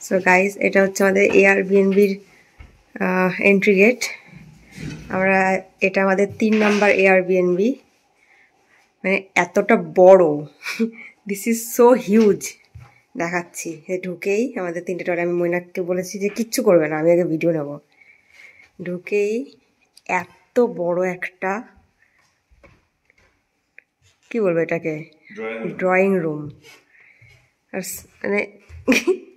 So guys, এটা হচ্ছে আমাদের এয়ারবিএনবির এন্ট্রি গেট। এটা আমাদের 3 নাম্বার এয়ারবিএনবি। মানে এতটা বড়, দিস ইজ সো হিউজ। দেখাচ্ছি, ঢুকেই আমাদের 3টে টয়লেট। আমি মৈনাককে বলেছি যে কিচ্ছু করবে না, আমি আগে ভিডিও নেব। ঢুকেই এত বড় একটা, কি বলবো এটাকে, ড্রয়িং রুম। আর মানে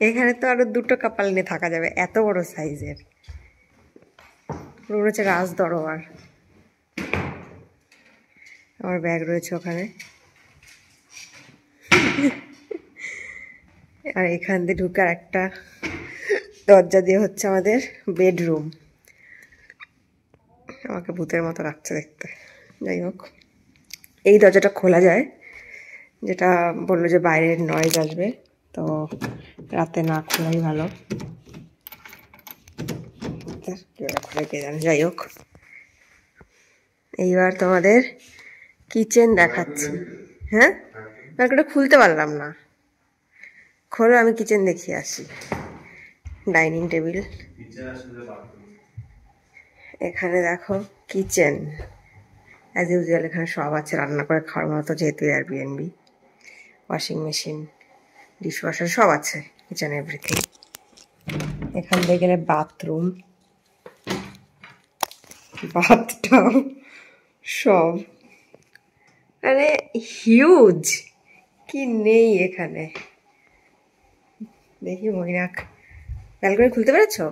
এখানে তো আরো 2টো কাপাল নিয়ে থাকা যাবে, এত বড় সাইজের। পুরো হচ্ছে রাজ দরবার। আমার ব্যাগ রয়েছে ওখানে। আর এখান দিয়ে ঢুকার একটা দরজা দিয়ে হচ্ছে আমাদের বেডরুম। আমাকে ভূতের মতো লাগছে দেখতে। যাই হোক, এই দরজাটা খোলা যায়, যেটা বললো যে বাইরের নয়েজ আসবে, তো রাতে না খোলাই ভালো। খুলে কে জানে। যাই হোক, এইবার তোমাদের কিচেন দেখাচ্ছি। হ্যাঁ, ব্যালকনিটা খুলতে পারলাম না। খোলো, আমি কিচেন দেখিয়ে আসি। ডাইনিং টেবিল, এখানে দেখো কিচেন অ্যাজ ইউজুয়াল। এখানে সব আছে রান্না করে খাওয়ার মতো, যেহেতু এয়ারবিএনবি। ওয়াশিং মেশিন, ডিশওয়াশার সব আছে, কিচেন এভরিথিং। এখান থেকে গেলে বাথরুম, বাথটাব সব, মানে হিউজ, কি নেই এখানে। দেখি মৈনাক ব্যালকনি খুলতে পেরেছো?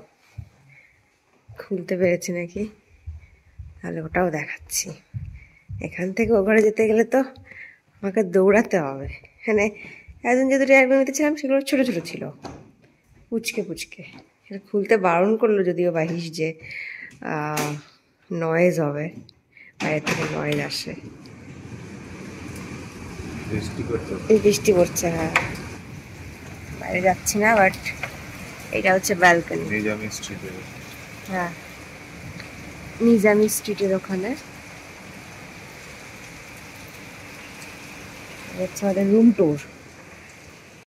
খুলতে পেরেছি নাকি, তাহলে ওটাও দেখাচ্ছি। এখান থেকে ও ঘরে যেতে গেলে তো আমাকে দৌড়াতে হবে। মানে একজন যেহেতু এয়ারবিএনবিতে ছিলাম, সেগুলো ছোটো ছোটো ছিল, পুচকে পুচকে। এটা খুলতে বারণ করলো যদিও বাহিস, যে নয়েজ হবে, বাইরে থেকে নয়েজ আসে। এই বৃষ্টি পড়ছে, হ্যাঁ বাইরে যাচ্ছি না। বাট এটা হচ্ছে ব্যালকনি, হ্যাঁ নিজামি স্ট্রিটের ওখানে। হচ্ছে আমাদের রুম ট্যুর।